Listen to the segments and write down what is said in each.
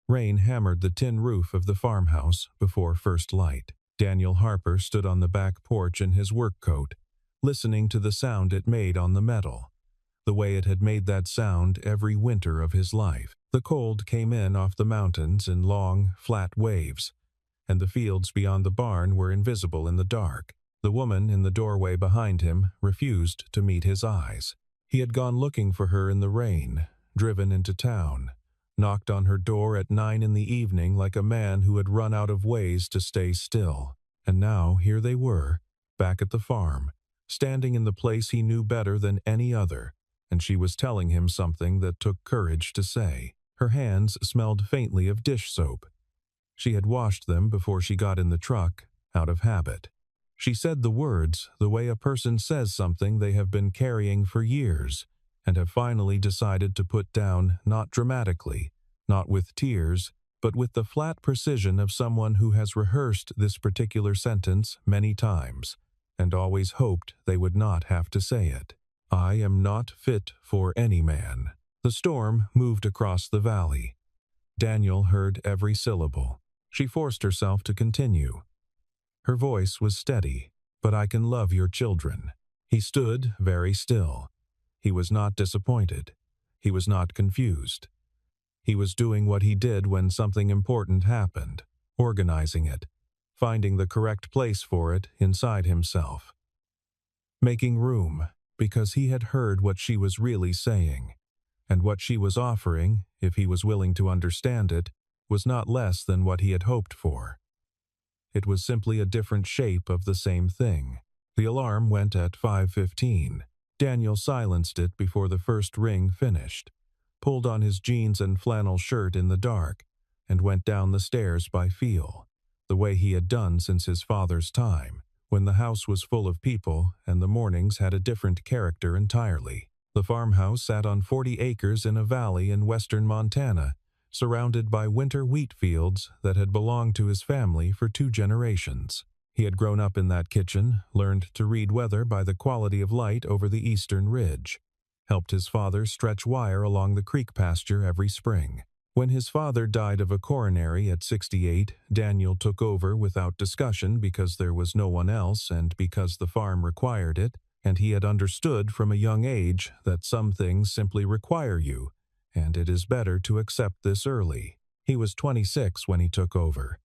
Rain hammered the tin roof of the farmhouse before first light. Daniel Harper stood on the back porch in his work coat, listening to the sound it made on the metal, the way it had made that sound every winter of his life. The cold came in off the mountains in long, flat waves, and the fields beyond the barn were invisible in the dark. The woman in the doorway behind him refused to meet his eyes. He had gone looking for her in the rain, driven into town, knocked on her door at 9 in the evening like a man who had run out of ways to stay still. And now here they were, back at the farm, standing in the place he knew better than any other, and she was telling him something that took courage to say. Her hands smelled faintly of dish soap. She had washed them before she got in the truck, out of habit. She said the words the way a person says something they have been carrying for years, and have finally decided to put down, not dramatically, not with tears, but with the flat precision of someone who has rehearsed this particular sentence many times, and always hoped they would not have to say it. I am not fit for any man. The storm moved across the valley. Daniel heard every syllable. She forced herself to continue. Her voice was steady. But I can love your children. He stood very still. He was not disappointed. He was not confused. He was doing what he did when something important happened, organizing it, finding the correct place for it inside himself. Making room, because he had heard what she was really saying, and what she was offering, if he was willing to understand it, was not less than what he had hoped for. It was simply a different shape of the same thing. The alarm went at 5:15. Daniel silenced it before the first ring finished, pulled on his jeans and flannel shirt in the dark, and went down the stairs by feel, the way he had done since his father's time, when the house was full of people and the mornings had a different character entirely. The farmhouse sat on 40 acres in a valley in western Montana, surrounded by winter wheat fields that had belonged to his family for 2 generations. He had grown up in that kitchen, learned to read weather by the quality of light over the eastern ridge, helped his father stretch wire along the creek pasture every spring. When his father died of a coronary at 68, Daniel took over without discussion because there was no one else and because the farm required it, and he had understood from a young age that some things simply require you, and it is better to accept this early. He was 26 when he took over.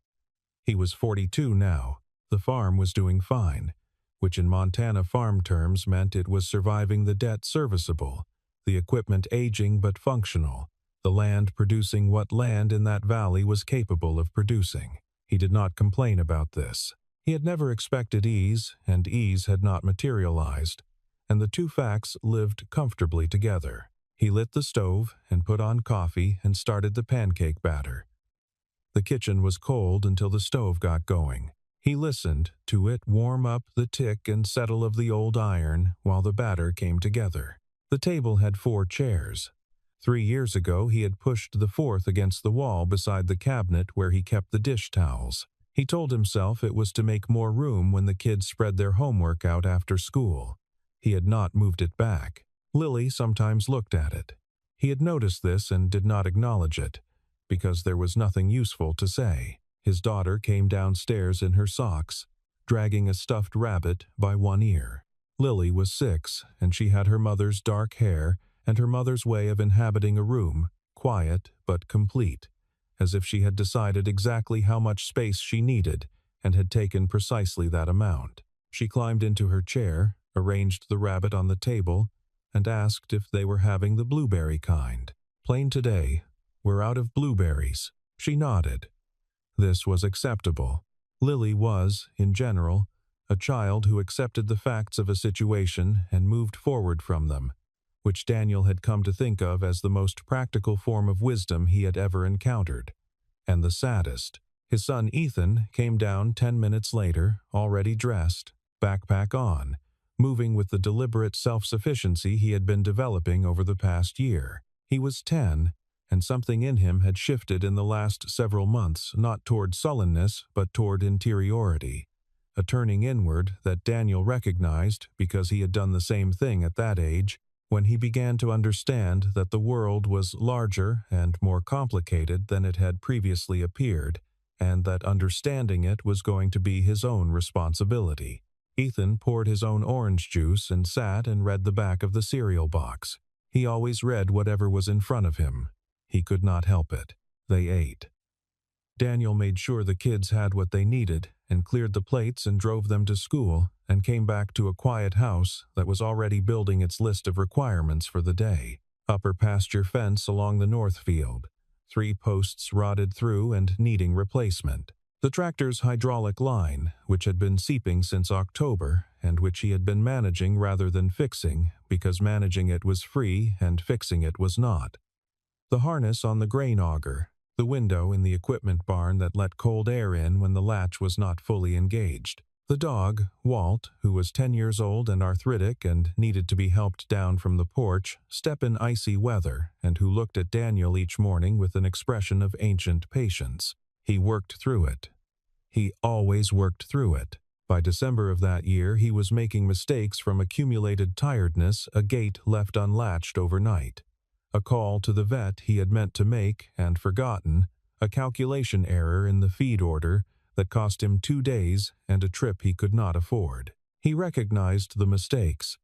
He was 42 now. The farm was doing fine, which in Montana farm terms meant it was surviving the debt serviceable, the equipment aging but functional, the land producing what land in that valley was capable of producing. He did not complain about this. He had never expected ease, and ease had not materialized, and the two facts lived comfortably together. He lit the stove and put on coffee and started the pancake batter. The kitchen was cold until the stove got going. He listened to it warm up the tick and settle of the old iron while the batter came together. The table had 4 chairs. 3 years ago he had pushed the 4th against the wall beside the cabinet where he kept the dish towels. He told himself it was to make more room when the kids spread their homework out after school. He had not moved it back. Lily sometimes looked at it. He had noticed this and did not acknowledge it, because there was nothing useful to say. His daughter came downstairs in her socks, dragging a stuffed rabbit by one ear. Lily was 6, and she had her mother's dark hair and her mother's way of inhabiting a room, quiet but complete, as if she had decided exactly how much space she needed and had taken precisely that amount. She climbed into her chair, arranged the rabbit on the table, and asked if they were having the blueberry kind. Plain today. We're out of blueberries. She nodded. This was acceptable. Lily was, in general, a child who accepted the facts of a situation and moved forward from them, which Daniel had come to think of as the most practical form of wisdom he had ever encountered. And the saddest. His son Ethan came down 10 minutes later, already dressed, backpack on, moving with the deliberate self-sufficiency he had been developing over the past year. He was 10, and something in him had shifted in the last several months, not toward sullenness, but toward interiority, a turning inward that Daniel recognized because he had done the same thing at that age when he began to understand that the world was larger and more complicated than it had previously appeared, and that understanding it was going to be his own responsibility. Ethan poured his own orange juice and sat and read the back of the cereal box. He always read whatever was in front of him. He could not help it. They ate. Daniel made sure the kids had what they needed and cleared the plates and drove them to school and came back to a quiet house that was already building its list of requirements for the day. Upper pasture fence along the north field. 3 posts rotted through and needing replacement. The tractor's hydraulic line, which had been seeping since October and which he had been managing rather than fixing because managing it was free and fixing it was not. The harness on the grain auger. The window in the equipment barn that let cold air in when the latch was not fully engaged. The dog, Walt, who was 10 years old and arthritic and needed to be helped down from the porch, step in icy weather, and who looked at Daniel each morning with an expression of ancient patience. He worked through it. He always worked through it. By December of that year, he was making mistakes from accumulated tiredness, a gate left unlatched overnight. A call to the vet he had meant to make and forgotten, a calculation error in the feed order that cost him 2 days and a trip he could not afford. He recognized the mistakes.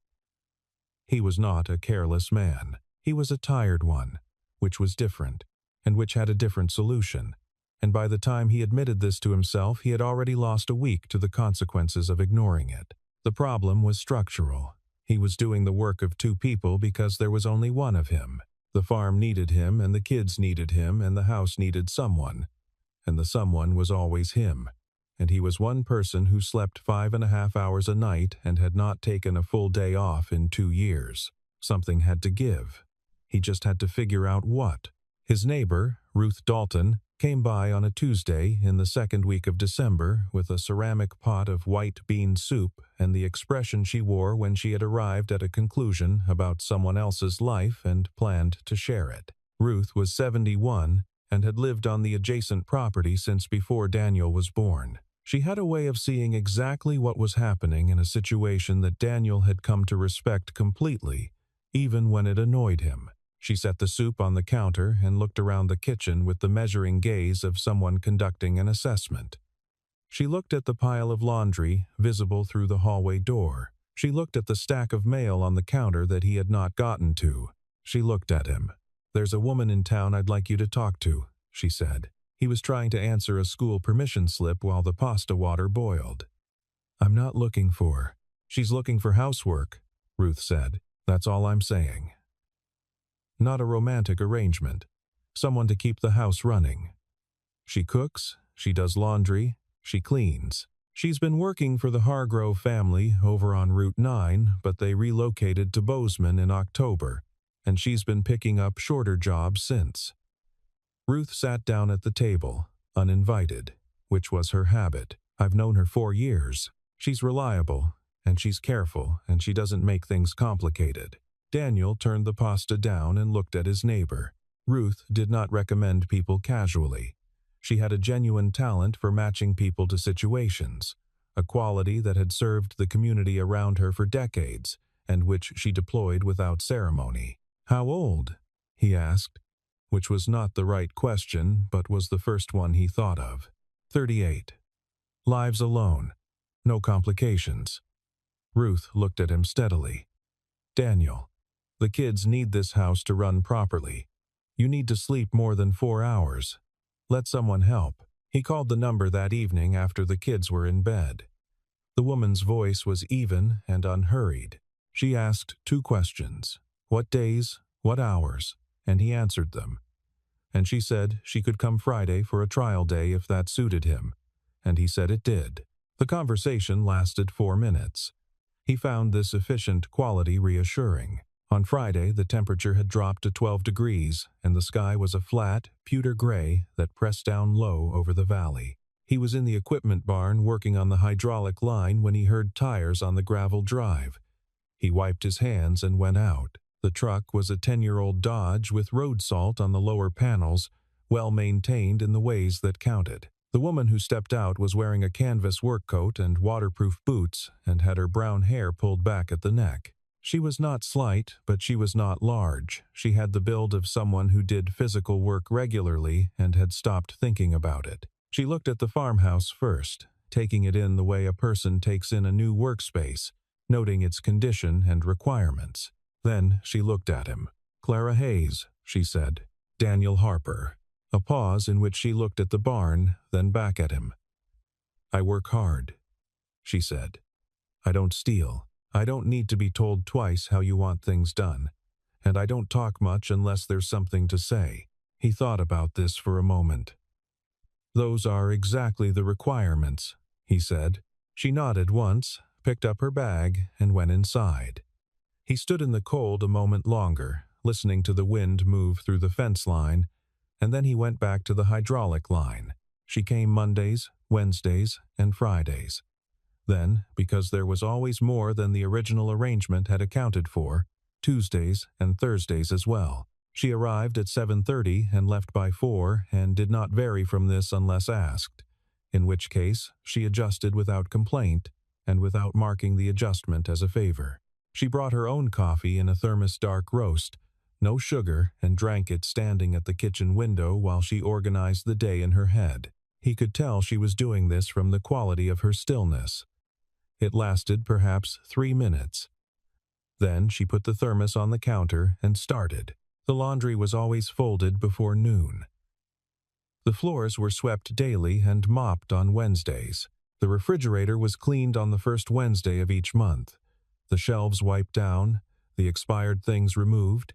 He was not a careless man. He was a tired one, which was different, and which had a different solution. And by the time he admitted this to himself, he had already lost a week to the consequences of ignoring it. The problem was structural. He was doing the work of 2 people because there was only one of him. The farm needed him, and the kids needed him, and the house needed someone. And the someone was always him. And he was one person who slept 5.5 hours a night and had not taken a full day off in 2 years. Something had to give. He just had to figure out what. His neighbor, Ruth Dalton, came by on a Tuesday in the second week of December with a ceramic pot of white bean soup and the expression she wore when she had arrived at a conclusion about someone else's life and planned to share it. Ruth was 71 and had lived on the adjacent property since before Daniel was born. She had a way of seeing exactly what was happening in a situation that Daniel had come to respect completely, even when it annoyed him. She set the soup on the counter and looked around the kitchen with the measuring gaze of someone conducting an assessment. She looked at the pile of laundry visible through the hallway door. She looked at the stack of mail on the counter that he had not gotten to. She looked at him. "There's a woman in town I'd like you to talk to," she said. He was trying to answer a school permission slip while the pasta water boiled. "I'm not looking for." "She's looking for housework," Ruth said. "That's all I'm saying. Not a romantic arrangement. Someone to keep the house running. She cooks, she does laundry, she cleans. She's been working for the Hargrove family over on Route 9, but they relocated to Bozeman in October, and she's been picking up shorter jobs since." Ruth sat down at the table, uninvited, which was her habit. "I've known her 4 years. She's reliable, and she's careful, and she doesn't make things complicated." Daniel turned the pasta down and looked at his neighbor. Ruth did not recommend people casually. She had a genuine talent for matching people to situations, a quality that had served the community around her for decades, and which she deployed without ceremony. "How old?" he asked, which was not the right question, but was the first one he thought of. 38. Lives alone. No complications. Ruth looked at him steadily. "Daniel, the kids need this house to run properly. You need to sleep more than 4 hours. Let someone help." He called the number that evening after the kids were in bed. The woman's voice was even and unhurried. She asked 2 questions. What days, what hours, and he answered them. And she said she could come Friday for a trial day if that suited him, and he said it did. The conversation lasted 4 minutes. He found this efficient quality reassuring. On Friday, the temperature had dropped to 12 degrees, and the sky was a flat, pewter gray that pressed down low over the valley. He was in the equipment barn working on the hydraulic line when he heard tires on the gravel drive. He wiped his hands and went out. The truck was a 10-year-old Dodge with road salt on the lower panels, well maintained in the ways that counted. The woman who stepped out was wearing a canvas work coat and waterproof boots and had her brown hair pulled back at the neck. She was not slight, but she was not large. She had the build of someone who did physical work regularly and had stopped thinking about it. She looked at the farmhouse first, taking it in the way a person takes in a new workspace, noting its condition and requirements. Then she looked at him. "Clara Hayes," she said. "Daniel Harper." A pause in which she looked at the barn, then back at him. "I work hard," she said. "I don't steal. I don't need to be told twice how you want things done. And I don't talk much unless there's something to say." He thought about this for a moment. "Those are exactly the requirements," he said. She nodded once, picked up her bag, and went inside. He stood in the cold a moment longer, listening to the wind move through the fence line, and then he went back to the hydraulic line. She came Mondays, Wednesdays, and Fridays. Then, because there was always more than the original arrangement had accounted for, Tuesdays and Thursdays as well. She arrived at 7:30 and left by 4 and did not vary from this unless asked, in which case she adjusted without complaint and without marking the adjustment as a favor. She brought her own coffee in a thermos dark roast, no sugar, and drank it standing at the kitchen window while she organized the day in her head. He could tell she was doing this from the quality of her stillness. It lasted perhaps 3 minutes. Then she put the thermos on the counter and started. The laundry was always folded before noon. The floors were swept daily and mopped on Wednesdays. The refrigerator was cleaned on the first Wednesday of each month. The shelves wiped down, the expired things removed,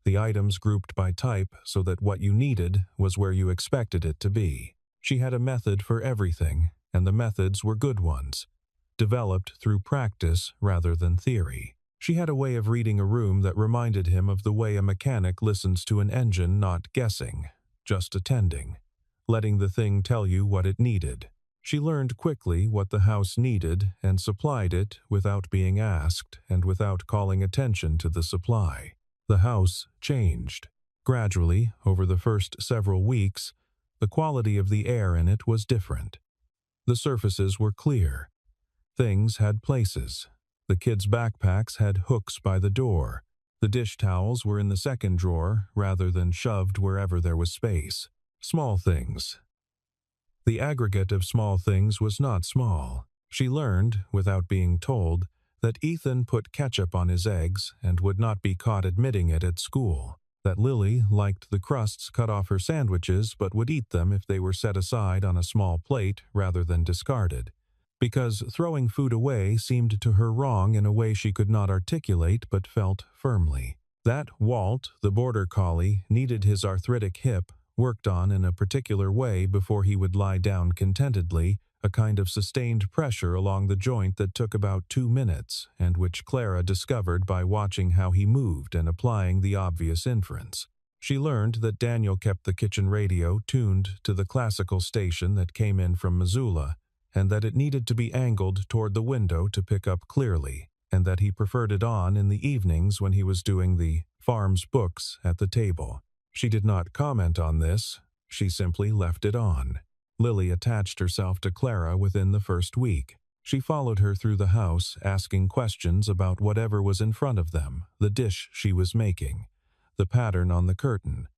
the items grouped by type so that what you needed was where you expected it to be. She had a method for everything, and the methods were good ones, developed through practice rather than theory. She had a way of reading a room that reminded him of the way a mechanic listens to an engine, not guessing, just attending, letting the thing tell you what it needed. She learned quickly what the house needed and supplied it without being asked and without calling attention to the supply. The house changed. Gradually, over the first several weeks, the quality of the air in it was different. The surfaces were clear. Things had places. The kids' backpacks had hooks by the door. The dish towels were in the second drawer rather than shoved wherever there was space. Small things. The aggregate of small things was not small. She learned, without being told, that Ethan put ketchup on his eggs and would not be caught admitting it at school. That Lily liked the crusts cut off her sandwiches but would eat them if they were set aside on a small plate rather than discarded. Because throwing food away seemed to her wrong in a way she could not articulate but felt firmly. That Walt, the border collie, needed his arthritic hip worked on in a particular way before he would lie down contentedly, a kind of sustained pressure along the joint that took about 2 minutes, and which Clara discovered by watching how he moved and applying the obvious inference. She learned that Daniel kept the kitchen radio tuned to the classical station that came in from Missoula, and that it needed to be angled toward the window to pick up clearly, and that he preferred it on in the evenings when he was doing the farm's books at the table. She did not comment on this. She simply left it on. Lily attached herself to Clara within the first week. She followed her through the house, asking questions about whatever was in front of them, the dish she was making, the pattern on the curtain,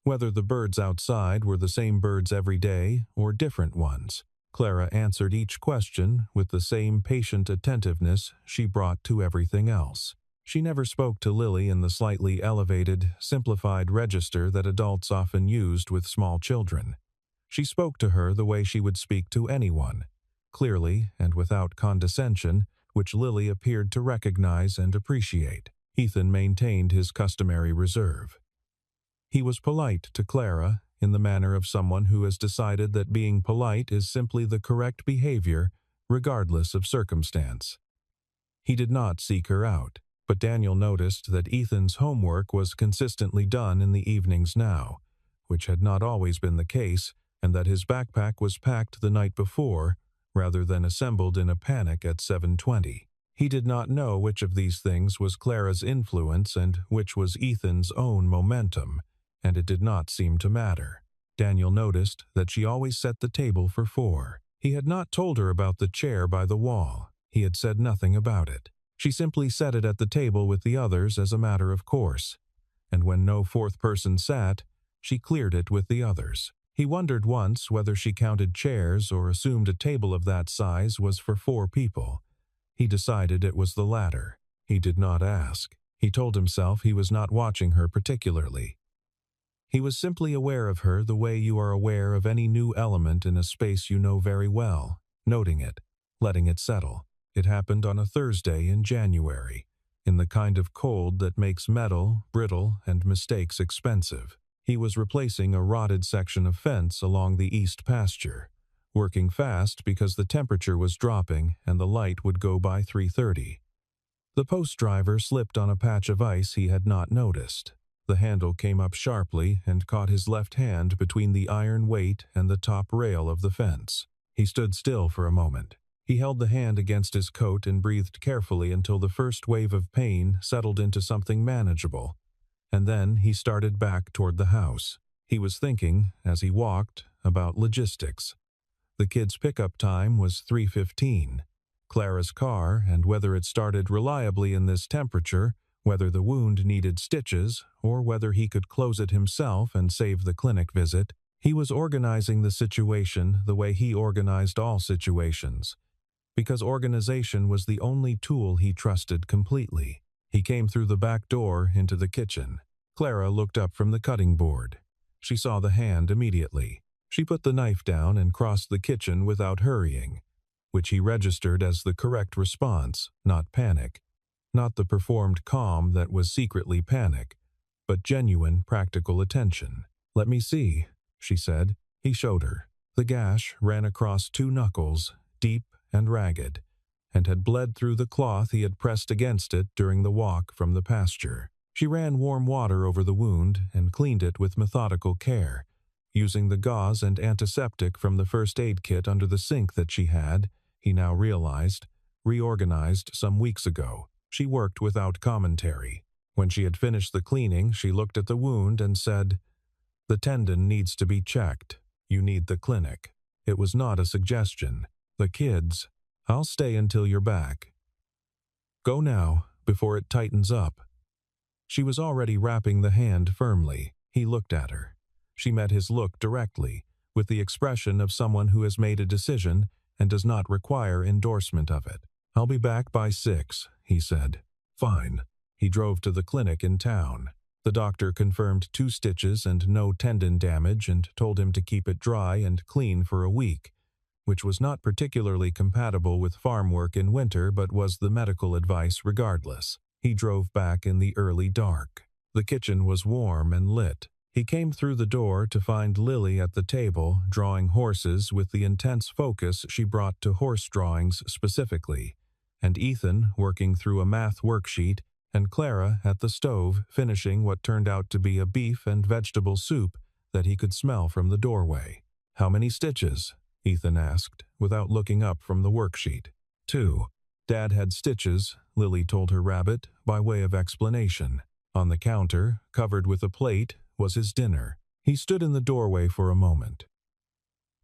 whether the birds outside were the same birds every day or different ones. Clara answered each question with the same patient attentiveness she brought to everything else. She never spoke to Lily in the slightly elevated, simplified register that adults often used with small children. She spoke to her the way she would speak to anyone, clearly and without condescension, which Lily appeared to recognize and appreciate. Ethan maintained his customary reserve. He was polite to Clara in the manner of someone who has decided that being polite is simply the correct behavior, regardless of circumstance. He did not seek her out, but Daniel noticed that Ethan's homework was consistently done in the evenings now, which had not always been the case, and that his backpack was packed the night before, rather than assembled in a panic at 7:20. He did not know which of these things was Clara's influence and which was Ethan's own momentum, and it did not seem to matter. Daniel noticed that she always set the table for 4. He had not told her about the chair by the wall. He had said nothing about it. She simply set it at the table with the others as a matter of course, and when no fourth person sat, she cleared it with the others. He wondered once whether she counted chairs or assumed a table of that size was for 4 people. He decided it was the latter. He did not ask. He told himself he was not watching her particularly. He was simply aware of her the way you are aware of any new element in a space you know very well, noting it, letting it settle. It happened on a Thursday in January, in the kind of cold that makes metal brittle and mistakes expensive. He was replacing a rotted section of fence along the east pasture, working fast because the temperature was dropping and the light would go by 3:30. The post driver slipped on a patch of ice he had not noticed. The handle came up sharply and caught his left hand between the iron weight and the top rail of the fence. He stood still for a moment. He held the hand against his coat and breathed carefully until the first wave of pain settled into something manageable, and then he started back toward the house. He was thinking, as he walked, about logistics. The kids' pickup time was 3:15. Clara's car, and whether it started reliably in this temperature, whether the wound needed stitches, or whether he could close it himself and save the clinic visit. He was organizing the situation the way he organized all situations, because organization was the only tool he trusted completely. He came through the back door into the kitchen. Clara looked up from the cutting board. She saw the hand immediately. She put the knife down and crossed the kitchen without hurrying, which he registered as the correct response, not panic. Not the performed calm that was secretly panic, but genuine practical attention. "Let me see," she said. He showed her. The gash ran across 2 knuckles, deep and ragged, and had bled through the cloth he had pressed against it during the walk from the pasture. She ran warm water over the wound and cleaned it with methodical care, using the gauze and antiseptic from the first aid kit under the sink that she had, he now realized, reorganized some weeks ago. She worked without commentary. When she had finished the cleaning, she looked at the wound and said, "The tendon needs to be checked. You need the clinic." It was not a suggestion. "The kids, I'll stay until you're back. Go now, before it tightens up." She was already wrapping the hand firmly. He looked at her. She met his look directly, with the expression of someone who has made a decision and does not require endorsement of it. "I'll be back by 6, he said. "Fine." He drove to the clinic in town. The doctor confirmed 2 stitches and no tendon damage and told him to keep it dry and clean for a week, which was not particularly compatible with farm work in winter but was the medical advice regardless. He drove back in the early dark. The kitchen was warm and lit. He came through the door to find Lily at the table, drawing horses with the intense focus she brought to horse drawings specifically, and Ethan working through a math worksheet, and Clara at the stove finishing what turned out to be a beef and vegetable soup that he could smell from the doorway. "How many stitches?" Ethan asked, without looking up from the worksheet. 2. Dad had stitches, Lily told her rabbit, by way of explanation. On the counter, covered with a plate, was his dinner. He stood in the doorway for a moment.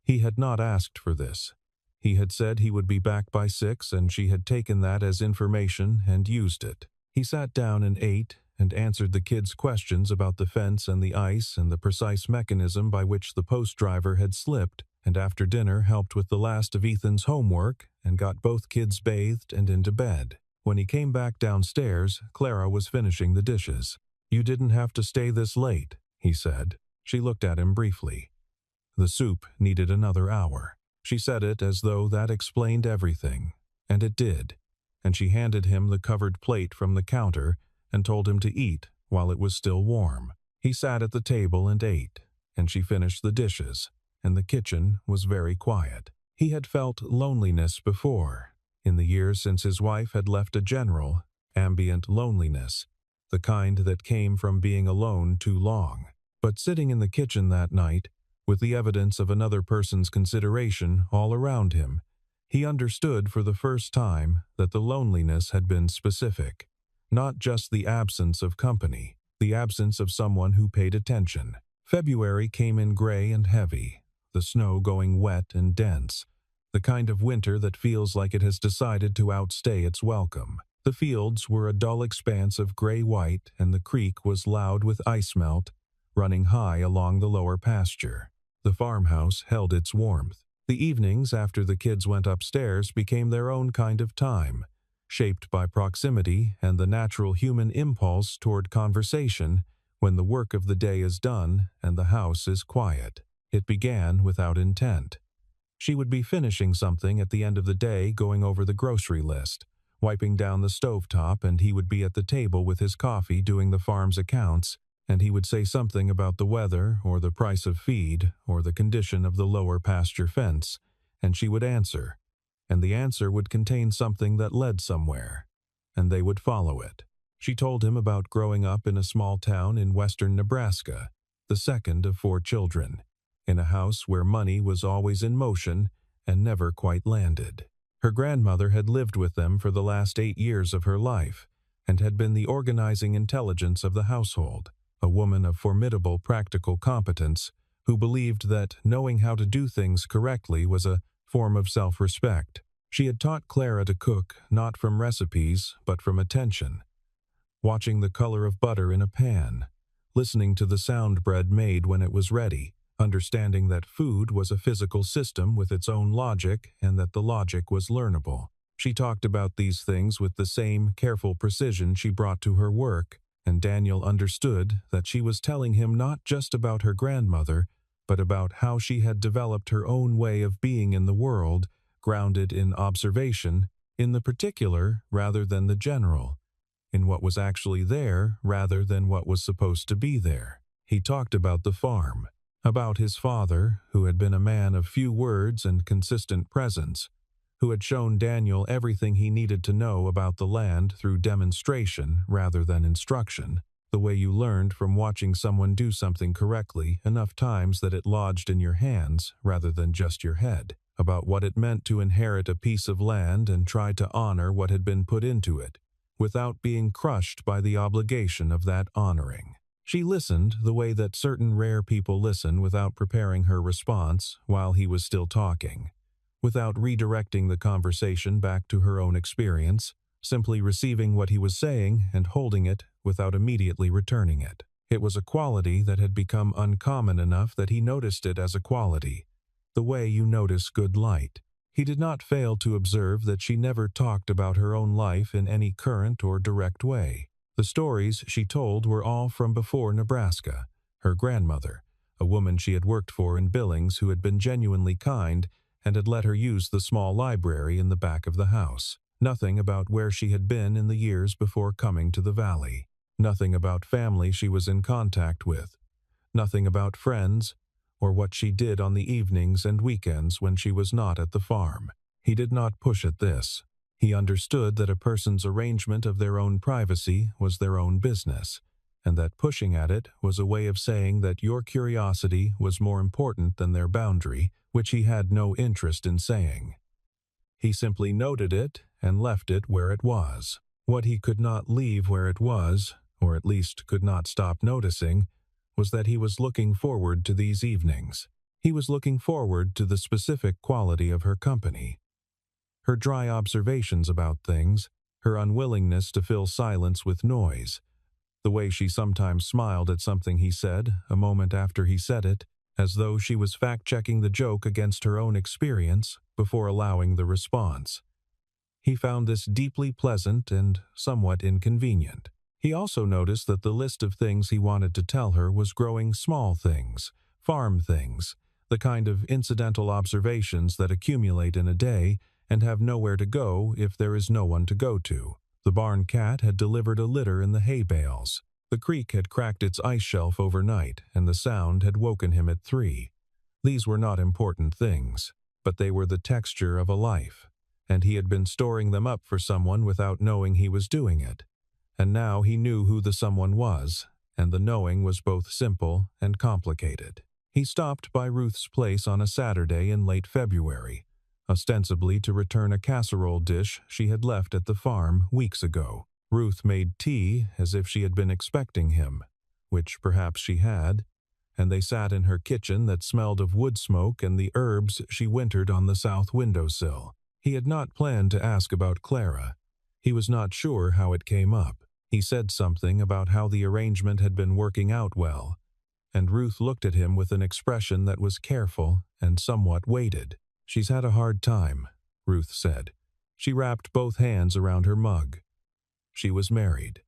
He had not asked for this. He had said he would be back by 6, and she had taken that as information and used it. He sat down and ate, and answered the kids' questions about the fence and the ice and the precise mechanism by which the post driver had slipped, and after dinner helped with the last of Ethan's homework and got both kids bathed and into bed. When he came back downstairs, Clara was finishing the dishes. "You didn't have to stay this late," he said. She looked at him briefly. The soup needed another hour. She said it as though that explained everything, and it did, and she handed him the covered plate from the counter and told him to eat while it was still warm. He sat at the table and ate, and she finished the dishes, and the kitchen was very quiet. He had felt loneliness before, in the years since his wife had left, a general, ambient loneliness, the kind that came from being alone too long. But sitting in the kitchen that night, with the evidence of another person's consideration all around him, he understood for the first time that the loneliness had been specific, not just the absence of company, the absence of someone who paid attention. February came in gray and heavy, the snow going wet and dense, the kind of winter that feels like it has decided to outstay its welcome. The fields were a dull expanse of gray-white, and the creek was loud with ice melt, running high along the lower pasture. The farmhouse held its warmth. The evenings after the kids went upstairs became their own kind of time, shaped by proximity and the natural human impulse toward conversation when the work of the day is done and the house is quiet. It began without intent. She would be finishing something at the end of the day, going over the grocery list, wiping down the stovetop, and he would be at the table with his coffee doing the farm's accounts, and he would say something about the weather or the price of feed or the condition of the lower pasture fence, and she would answer, and the answer would contain something that led somewhere, and they would follow it. She told him about growing up in a small town in western Nebraska, the second of 4 children, in a house where money was always in motion and never quite landed. Her grandmother had lived with them for the last 8 years of her life and had been the organizing intelligence of the household, a woman of formidable practical competence who believed that knowing how to do things correctly was a form of self-respect. She had taught Clara to cook not from recipes but from attention, watching the color of butter in a pan, listening to the sound bread made when it was ready, understanding that food was a physical system with its own logic and that the logic was learnable. She talked about these things with the same careful precision she brought to her work, and Daniel understood that she was telling him not just about her grandmother, but about how she had developed her own way of being in the world, grounded in observation, in the particular rather than the general, in what was actually there rather than what was supposed to be there. He talked about the farm, about his father, who had been a man of few words and consistent presence, who had shown Daniel everything he needed to know about the land through demonstration rather than instruction, the way you learned from watching someone do something correctly enough times that it lodged in your hands rather than just your head, about what it meant to inherit a piece of land and try to honor what had been put into it, without being crushed by the obligation of that honoring. She listened the way that certain rare people listen without preparing her response while he was still talking, without redirecting the conversation back to her own experience, simply receiving what he was saying and holding it without immediately returning it. It was a quality that had become uncommon enough that he noticed it as a quality, the way you notice good light. He did not fail to observe that she never talked about her own life in any current or direct way. The stories she told were all from before Nebraska. Her grandmother, a woman she had worked for in Billings who had been genuinely kind and had let her use the small library in the back of the house. Nothing about where she had been in the years before coming to the valley. Nothing about family she was in contact with. Nothing about friends, or what she did on the evenings and weekends when she was not at the farm. He did not push at this. He understood that a person's arrangement of their own privacy was their own business, and that pushing at it was a way of saying that your curiosity was more important than their boundary, which he had no interest in saying. He simply noted it and left it where it was. What he could not leave where it was, or at least could not stop noticing, was that he was looking forward to these evenings. He was looking forward to the specific quality of her company. Her dry observations about things, her unwillingness to fill silence with noise, the way she sometimes smiled at something he said a moment after he said it, as though she was fact-checking the joke against her own experience before allowing the response. He found this deeply pleasant and somewhat inconvenient. He also noticed that the list of things he wanted to tell her was growing small things, farm things, the kind of incidental observations that accumulate in a day and have nowhere to go if there is no one to go to. The barn cat had delivered a litter in the hay bales. The creek had cracked its ice shelf overnight, and the sound had woken him at 3. These were not important things, but they were the texture of a life, and he had been storing them up for someone without knowing he was doing it. And now he knew who the someone was, and the knowing was both simple and complicated. He stopped by Ruth's place on a Saturday in late February, ostensibly to return a casserole dish she had left at the farm weeks ago. Ruth made tea as if she had been expecting him, which perhaps she had, and they sat in her kitchen that smelled of wood smoke and the herbs she wintered on the south windowsill. He had not planned to ask about Clara. He was not sure how it came up. He said something about how the arrangement had been working out well, and Ruth looked at him with an expression that was careful and somewhat weighted. "She's had a hard time," Ruth said. She wrapped both hands around her mug. She was married.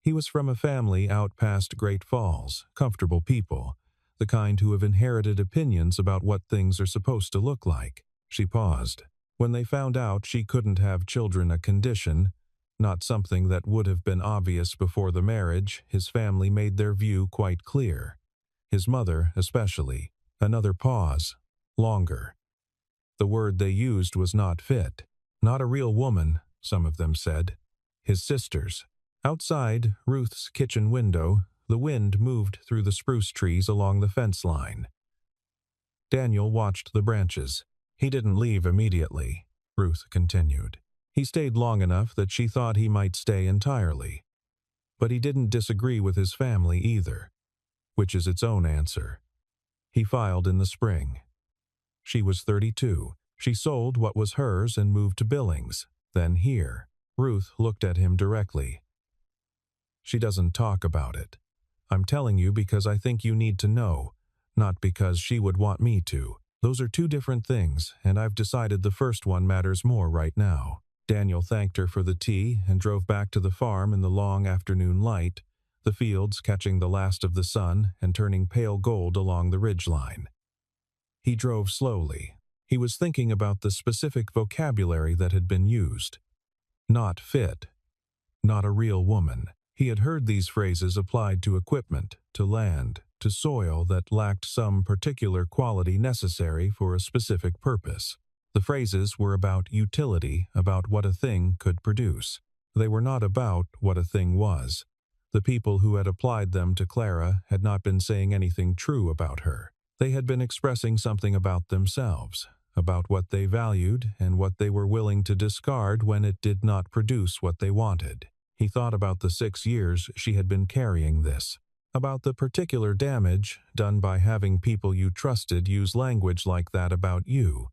He was from a family out past Great Falls, comfortable people, the kind who have inherited opinions about what things are supposed to look like. She paused. When they found out she couldn't have children, a condition, not something that would have been obvious before the marriage, his family made their view quite clear. His mother, especially. Another pause. Longer. The word they used was not fit. Not a real woman, some of them said. His sisters. Outside Ruth's kitchen window, the wind moved through the spruce trees along the fence line. Daniel watched the branches. He didn't leave immediately, Ruth continued. He stayed long enough that she thought he might stay entirely. But he didn't disagree with his family either, which is its own answer. He filed in the spring. She was 32. She sold what was hers and moved to Billings, then here. Ruth looked at him directly. "She doesn't talk about it. I'm telling you because I think you need to know, not because she would want me to. Those are two different things, and I've decided the first one matters more right now." Daniel thanked her for the tea and drove back to the farm in the long afternoon light, the fields catching the last of the sun and turning pale gold along the ridgeline. He drove slowly. He was thinking about the specific vocabulary that had been used. Not fit. Not a real woman. He had heard these phrases applied to equipment, to land, to soil that lacked some particular quality necessary for a specific purpose. The phrases were about utility, about what a thing could produce. They were not about what a thing was. The people who had applied them to Clara had not been saying anything true about her. They had been expressing something about themselves, about what they valued and what they were willing to discard when it did not produce what they wanted. He thought about the 6 years she had been carrying this, about the particular damage done by having people you trusted use language like that about you,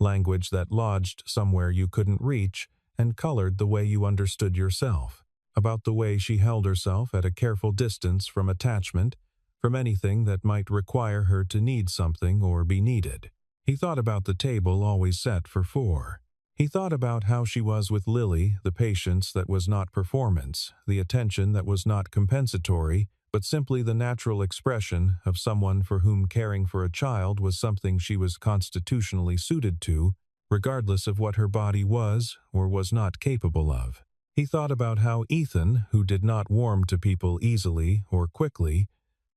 language that lodged somewhere you couldn't reach and colored the way you understood yourself, about the way she held herself at a careful distance from attachment, from anything that might require her to need something or be needed. He thought about the table always set for 4. He thought about how she was with Lily, the patience that was not performance, the attention that was not compensatory, but simply the natural expression of someone for whom caring for a child was something she was constitutionally suited to, regardless of what her body was or was not capable of. He thought about how Ethan, who did not warm to people easily or quickly,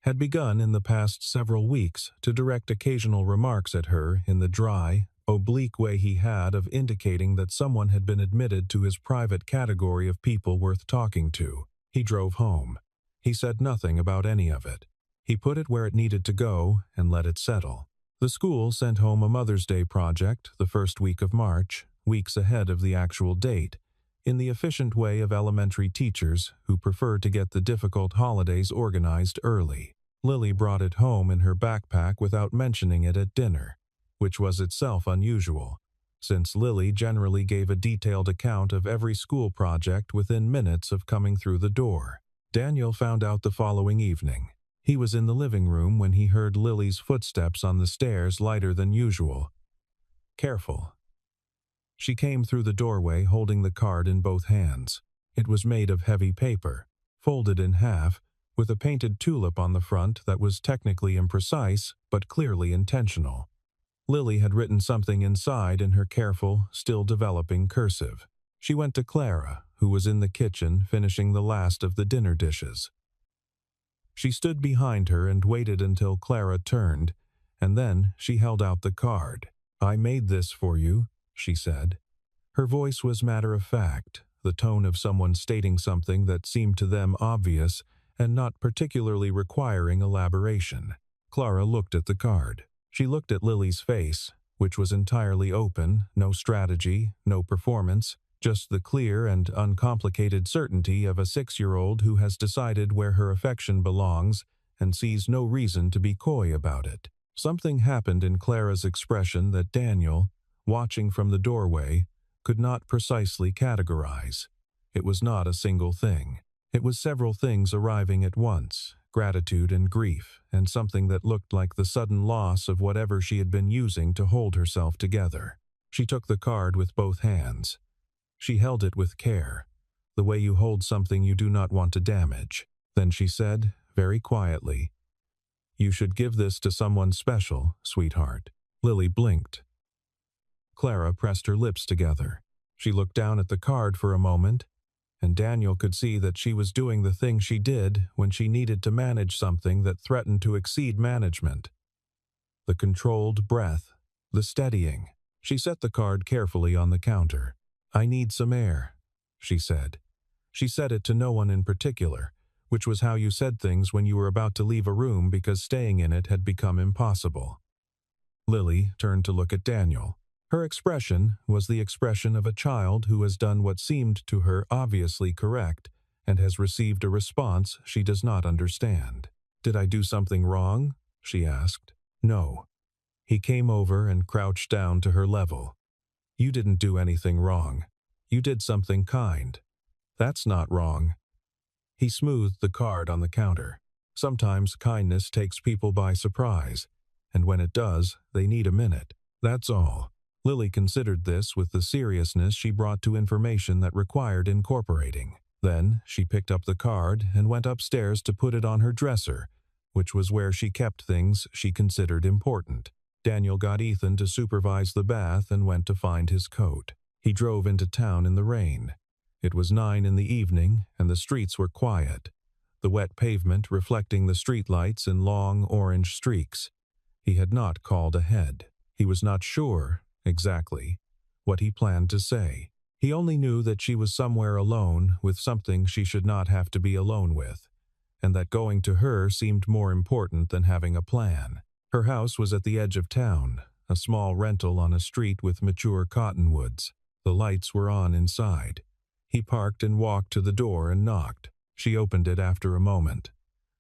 had begun in the past several weeks to direct occasional remarks at her in the dry, oblique way he had of indicating that someone had been admitted to his private category of people worth talking to. He drove home. He said nothing about any of it. He put it where it needed to go and let it settle. The school sent home a Mother's Day project the first week of March, weeks ahead of the actual date, in the efficient way of elementary teachers who prefer to get the difficult holidays organized early. Lily brought it home in her backpack without mentioning it at dinner, which was itself unusual, since Lily generally gave a detailed account of every school project within minutes of coming through the door. Daniel found out the following evening. He was in the living room when he heard Lily's footsteps on the stairs lighter than usual. Careful. She came through the doorway holding the card in both hands. It was made of heavy paper, folded in half, with a painted tulip on the front that was technically imprecise but clearly intentional. Lily had written something inside in her careful, still developing cursive. She went to Clara, who was in the kitchen finishing the last of the dinner dishes. She stood behind her and waited until Clara turned, and then she held out the card. "I made this for you," she said. Her voice was matter-of-fact, the tone of someone stating something that seemed to them obvious and not particularly requiring elaboration. Clara looked at the card. She looked at Lily's face, which was entirely open, no strategy, no performance, just the clear and uncomplicated certainty of a 6-year-old who has decided where her affection belongs and sees no reason to be coy about it. Something happened in Clara's expression that Daniel, watching from the doorway, could not precisely categorize. It was not a single thing. It was several things arriving at once, gratitude and grief, and something that looked like the sudden loss of whatever she had been using to hold herself together. She took the card with both hands. She held it with care, the way you hold something you do not want to damage. Then she said, very quietly, "You should give this to someone special, sweetheart." Lily blinked. Clara pressed her lips together. She looked down at the card for a moment, and Daniel could see that she was doing the thing she did when she needed to manage something that threatened to exceed management. The controlled breath, the steadying. She set the card carefully on the counter. "I need some air," she said. She said it to no one in particular, which was how you said things when you were about to leave a room because staying in it had become impossible. Lily turned to look at Daniel. Her expression was the expression of a child who has done what seemed to her obviously correct and has received a response she does not understand. "Did I do something wrong?" she asked. "No." He came over and crouched down to her level. "You didn't do anything wrong. You did something kind. That's not wrong." He smoothed the card on the counter. Sometimes kindness takes people by surprise, and when it does, they need a minute. That's all. Lily considered this with the seriousness she brought to information that required incorporating. Then she picked up the card and went upstairs to put it on her dresser, which was where she kept things she considered important. Daniel got Ethan to supervise the bath and went to find his coat. He drove into town in the rain. It was 9 in the evening, and the streets were quiet, the wet pavement reflecting the streetlights in long orange streaks. He had not called ahead. He was not sure, exactly, what he planned to say. He only knew that she was somewhere alone with something she should not have to be alone with, and that going to her seemed more important than having a plan. Her house was at the edge of town, a small rental on a street with mature cottonwoods. The lights were on inside. He parked and walked to the door and knocked. She opened it after a moment.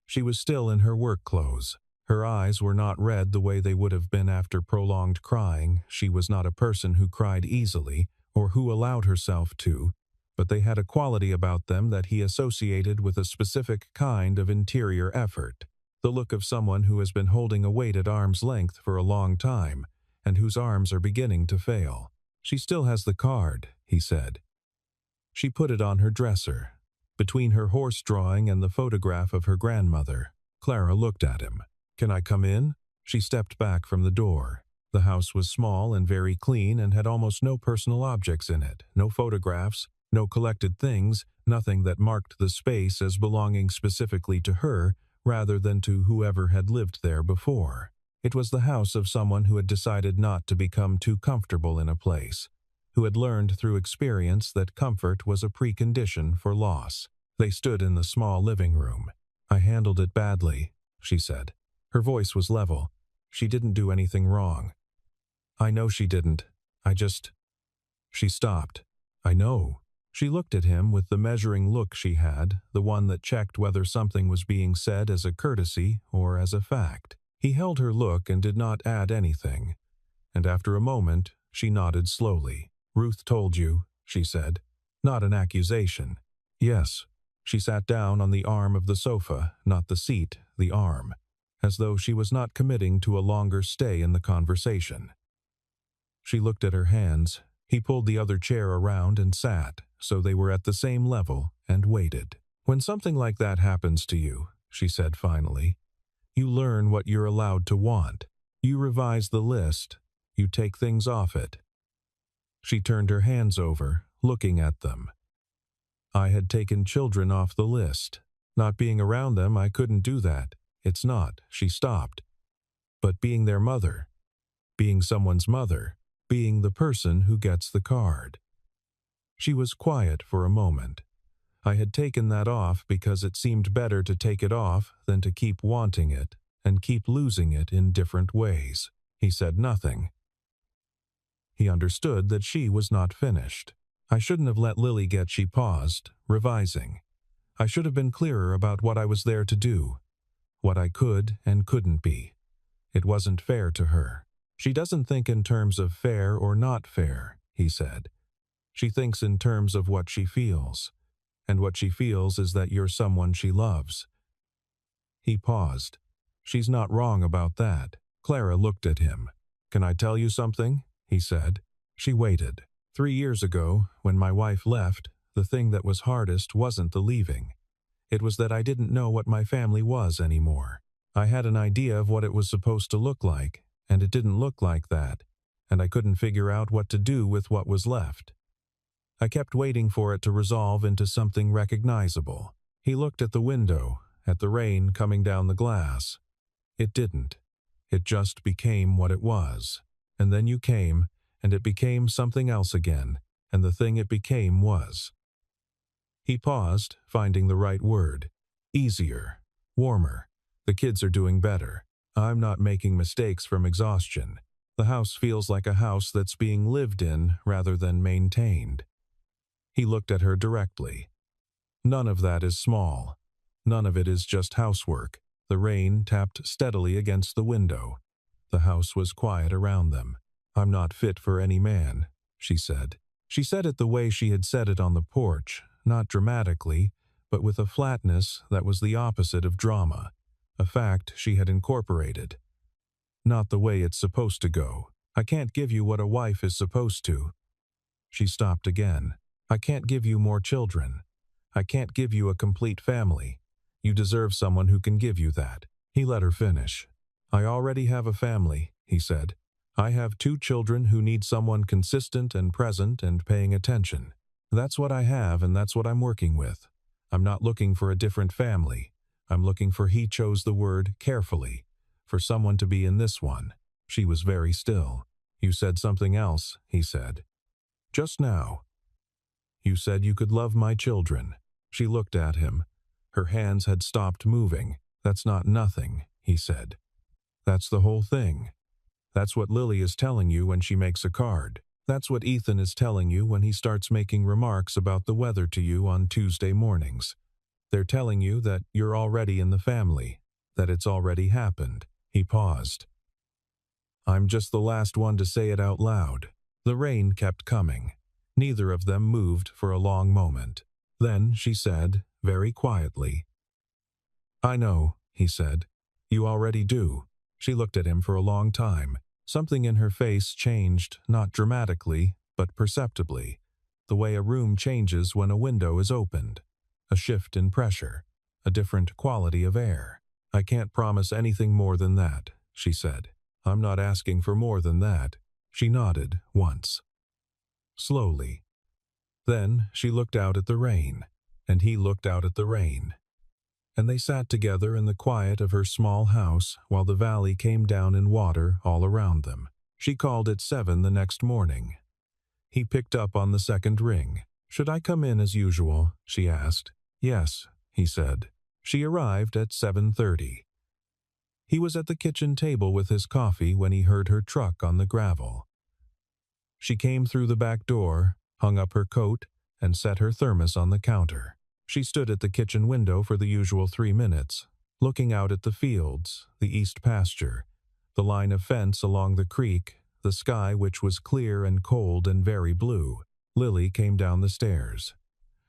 She was still in her work clothes. Her eyes were not red the way they would have been after prolonged crying. She was not a person who cried easily or who allowed herself to, but they had a quality about them that he associated with a specific kind of interior effort, the look of someone who has been holding a weight at arm's length for a long time and whose arms are beginning to fail. "She still has the card," he said. She put it on her dresser, between her horse drawing and the photograph of her grandmother. Clara looked at him. "Can I come in?" She stepped back from the door. The house was small and very clean and had almost no personal objects in it, no photographs, no collected things, nothing that marked the space as belonging specifically to her rather than to whoever had lived there before. It was the house of someone who had decided not to become too comfortable in a place, who had learned through experience that comfort was a precondition for loss. They stood in the small living room. "I handled it badly," she said. Her voice was level. "She didn't do anything wrong." "I know she didn't. She stopped. "I know." She looked at him with the measuring look she had, the one that checked whether something was being said as a courtesy or as a fact. He held her look and did not add anything, and after a moment, she nodded slowly. "Ruth told you," she said. Not an accusation. "Yes." She sat down on the arm of the sofa, not the seat, the arm, as though she was not committing to a longer stay in the conversation. She looked at her hands. He pulled the other chair around and sat, so they were at the same level, and waited. "When something like that happens to you," she said finally, "you learn what you're allowed to want. You revise the list. You take things off it." She turned her hands over, looking at them. "I had taken children off the list. Not being around them, I couldn't do that. It's not," she stopped. "But being their mother, being someone's mother, being the person who gets the card." She was quiet for a moment. "I had taken that off because it seemed better to take it off than to keep wanting it and keep losing it in different ways." He said nothing. He understood that she was not finished. "I shouldn't have let Lily get," she paused, revising. "I should have been clearer about what I was there to do, what I could and couldn't be. It wasn't fair to her." "She doesn't think in terms of fair or not fair," he said. She thinks in terms of what she feels. And what she feels is that you're someone she loves. He paused. She's not wrong about that. Clara looked at him. Can I tell you something? He said. She waited. 3 years ago, when my wife left, the thing that was hardest wasn't the leaving. It was that I didn't know what my family was anymore. I had an idea of what it was supposed to look like, and it didn't look like that, and I couldn't figure out what to do with what was left. I kept waiting for it to resolve into something recognizable. He looked at the window, at the rain coming down the glass. It didn't. It just became what it was. And then you came, and it became something else again, and the thing it became was. He paused, finding the right word. Easier. Warmer. The kids are doing better. I'm not making mistakes from exhaustion. The house feels like a house that's being lived in rather than maintained. He looked at her directly. None of that is small. None of it is just housework. The rain tapped steadily against the window. The house was quiet around them. I'm not fit for any man, she said. She said it the way she had said it on the porch, not dramatically, but with a flatness that was the opposite of drama, a fact she had incorporated. Not the way it's supposed to go. I can't give you what a wife is supposed to. She stopped again. I can't give you more children. I can't give you a complete family. You deserve someone who can give you that. He let her finish. I already have a family, he said. I have 2 children who need someone consistent and present and paying attention. That's what I have, and that's what I'm working with. I'm not looking for a different family. I'm looking for, he chose the word carefully, for someone to be in this one. She was very still. You said something else, he said. Just now. You said you could love my children. She looked at him. Her hands had stopped moving. That's not nothing, he said. That's the whole thing. That's what Lily is telling you when she makes a card. That's what Ethan is telling you when he starts making remarks about the weather to you on Tuesday mornings. They're telling you that you're already in the family, that it's already happened. He paused. I'm just the last one to say it out loud. The rain kept coming. Neither of them moved for a long moment. Then she said, very quietly, I know, he said. You already do. She looked at him for a long time. Something in her face changed, not dramatically, but perceptibly, the way a room changes when a window is opened. A shift in pressure, a different quality of air. I can't promise anything more than that, she said. I'm not asking for more than that. She nodded once. Slowly. Then she looked out at the rain, and he looked out at the rain. And they sat together in the quiet of her small house while the valley came down in water all around them. She called at 7 the next morning. He picked up on the second ring. Should I come in as usual? She asked. Yes, he said. She arrived at 7:30. He was at the kitchen table with his coffee when he heard her truck on the gravel. She came through the back door, hung up her coat, and set her thermos on the counter. She stood at the kitchen window for the usual 3 minutes, looking out at the fields, the east pasture, the line of fence along the creek, the sky which was clear and cold and very blue. Lily came down the stairs.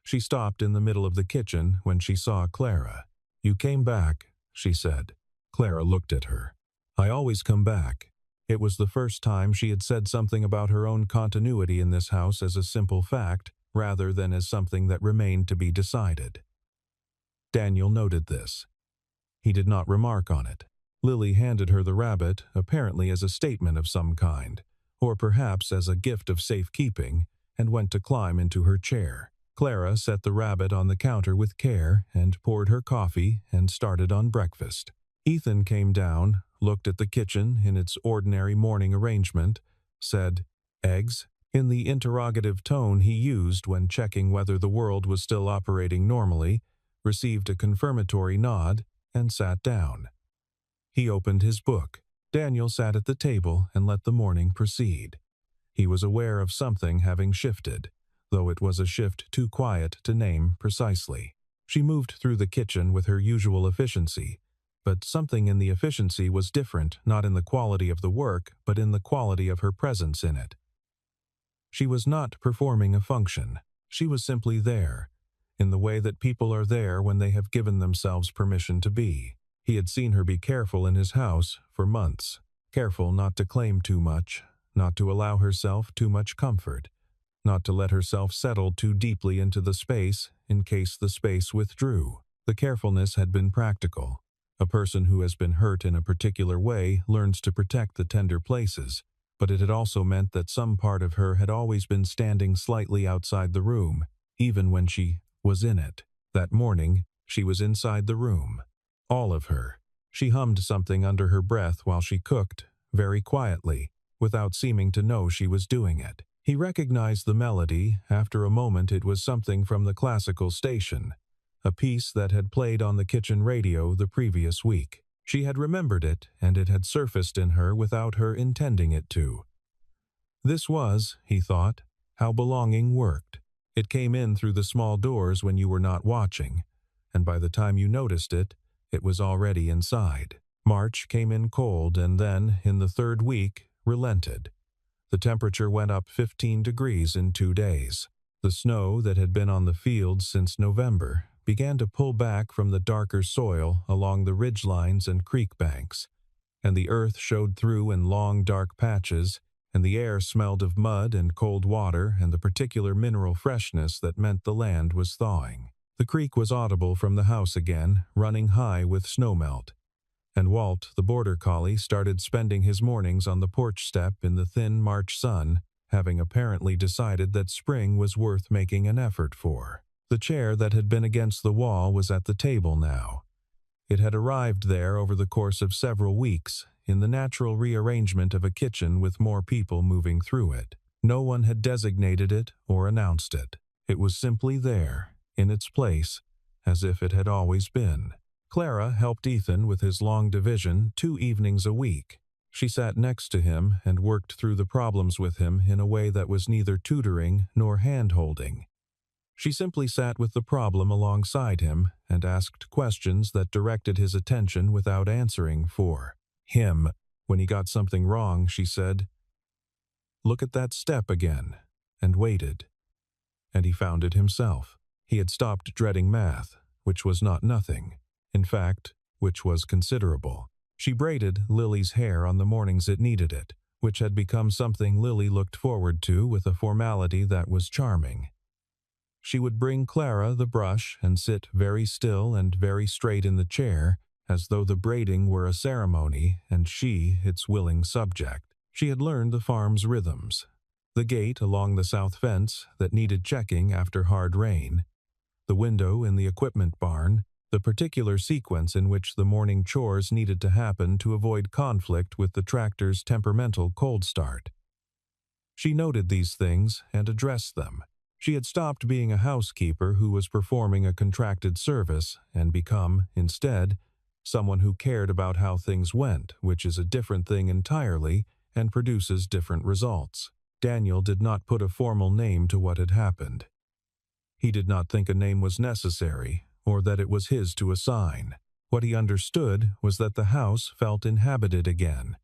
She stopped in the middle of the kitchen when she saw Clara. You came back, she said. Clara looked at her. I always come back. It was the first time she had said something about her own continuity in this house as a simple fact, rather than as something that remained to be decided. Daniel noted this. He did not remark on it. Lily handed her the rabbit, apparently as a statement of some kind, or perhaps as a gift of safekeeping, and went to climb into her chair. Clara set the rabbit on the counter with care and poured her coffee and started on breakfast. Ethan came down, looked at the kitchen in its ordinary morning arrangement, said, Eggs? In the interrogative tone he used when checking whether the world was still operating normally, received a confirmatory nod, and sat down. He opened his book. Daniel sat at the table and let the morning proceed. He was aware of something having shifted, though it was a shift too quiet to name precisely. She moved through the kitchen with her usual efficiency, but something in the efficiency was different, not in the quality of the work, but in the quality of her presence in it. She was not performing a function. She was simply there, in the way that people are there when they have given themselves permission to be. He had seen her be careful in his house for months, careful not to claim too much, not to allow herself too much comfort, not to let herself settle too deeply into the space in case the space withdrew. The carefulness had been practical. A person who has been hurt in a particular way learns to protect the tender places, but it had also meant that some part of her had always been standing slightly outside the room, even when she was in it. That morning, she was inside the room. All of her. She hummed something under her breath while she cooked, very quietly, without seeming to know she was doing it. He recognized the melody. After a moment it was something from the classical station, a piece that had played on the kitchen radio the previous week. She had remembered it, and it had surfaced in her without her intending it to. This was, he thought, how belonging worked. It came in through the small doors when you were not watching, and by the time you noticed it, it was already inside. March came in cold and then, in the third week, relented. The temperature went up 15 degrees in 2 days. The snow that had been on the fields since November began to pull back from the darker soil along the ridgelines and creek banks, and the earth showed through in long dark patches, and the air smelled of mud and cold water and the particular mineral freshness that meant the land was thawing. The creek was audible from the house again, running high with snowmelt, and Walt, the border collie, started spending his mornings on the porch step in the thin March sun, having apparently decided that spring was worth making an effort for. The chair that had been against the wall was at the table now. It had arrived there over the course of several weeks, in the natural rearrangement of a kitchen with more people moving through it. No one had designated it or announced it. It was simply there, in its place, as if it had always been. Clara helped Ethan with his long division 2 evenings a week. She sat next to him and worked through the problems with him in a way that was neither tutoring nor hand-holding. She simply sat with the problem alongside him and asked questions that directed his attention without answering for him. When he got something wrong, she said, "Look at that step again," and waited. And he found it himself. He had stopped dreading math, which was not nothing. In fact, which was considerable. She braided Lily's hair on the mornings it needed it, which had become something Lily looked forward to with a formality that was charming. She would bring Clara the brush and sit very still and very straight in the chair, as though the braiding were a ceremony and she its willing subject. She had learned the farm's rhythms. The gate along the south fence that needed checking after hard rain, the window in the equipment barn, the particular sequence in which the morning chores needed to happen to avoid conflict with the tractor's temperamental cold start. She noted these things and addressed them. She had stopped being a housekeeper who was performing a contracted service and become, instead, someone who cared about how things went, which is a different thing entirely and produces different results. Daniel did not put a formal name to what had happened. He did not think a name was necessary, or that it was his to assign. What he understood was that the house felt inhabited again,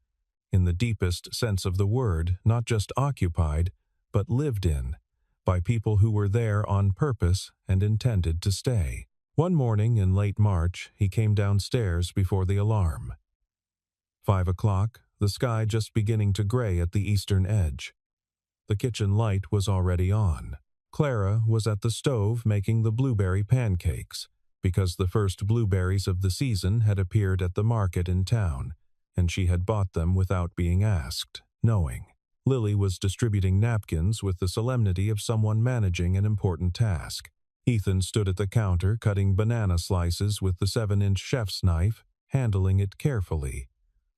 in the deepest sense of the word, not just occupied, but lived in, by people who were there on purpose and intended to stay. One morning in late March, he came downstairs before the alarm. 5 o'clock, the sky just beginning to gray at the eastern edge. The kitchen light was already on. Clara was at the stove making the blueberry pancakes, because the first blueberries of the season had appeared at the market in town, and she had bought them without being asked, knowing. Lily was distributing napkins with the solemnity of someone managing an important task. Ethan stood at the counter cutting banana slices with the 7-inch chef's knife, handling it carefully,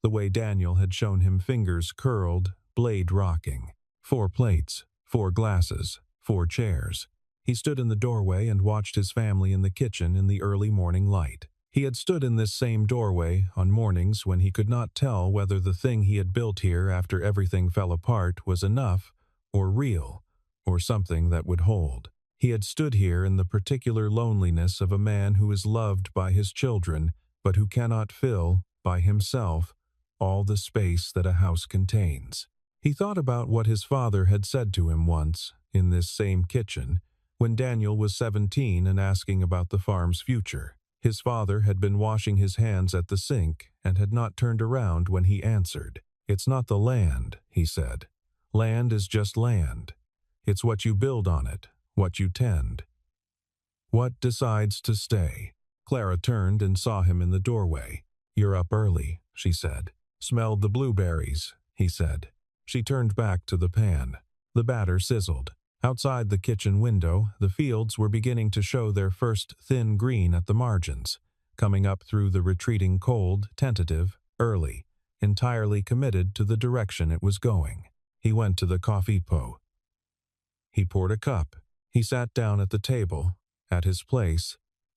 the way Daniel had shown him, fingers curled, blade rocking. 4 plates, 4 glasses, 4 chairs. He stood in the doorway and watched his family in the kitchen in the early morning light. He had stood in this same doorway on mornings when he could not tell whether the thing he had built here after everything fell apart was enough, or real, or something that would hold. He had stood here in the particular loneliness of a man who is loved by his children, but who cannot fill, by himself, all the space that a house contains. He thought about what his father had said to him once, in this same kitchen, when Daniel was 17 and asking about the farm's future. His father had been washing his hands at the sink and had not turned around when he answered. "It's not the land," he said. "Land is just land. It's what you build on it, what you tend. What decides to stay?" Clara turned and saw him in the doorway. "You're up early," she said. "Smelled the blueberries," he said. She turned back to the pan. The batter sizzled. Outside the kitchen window, the fields were beginning to show their first thin green at the margins, coming up through the retreating cold, tentative, early, entirely committed to the direction it was going. He went to the coffee pot. He poured a cup. He sat down at the table, at his place,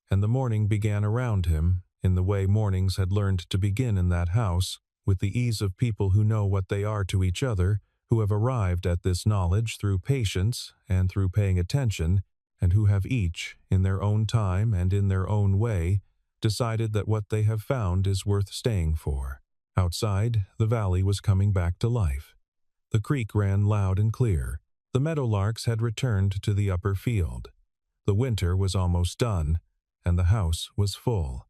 and the morning began around him, in the way mornings had learned to begin in that house, with the ease of people who know what they are to each other, who have arrived at this knowledge through patience and through paying attention, and who have each, in their own time and in their own way, decided that what they have found is worth staying for. Outside, the valley was coming back to life. The creek ran loud and clear. The meadowlarks had returned to the upper field. The winter was almost done, and the house was full.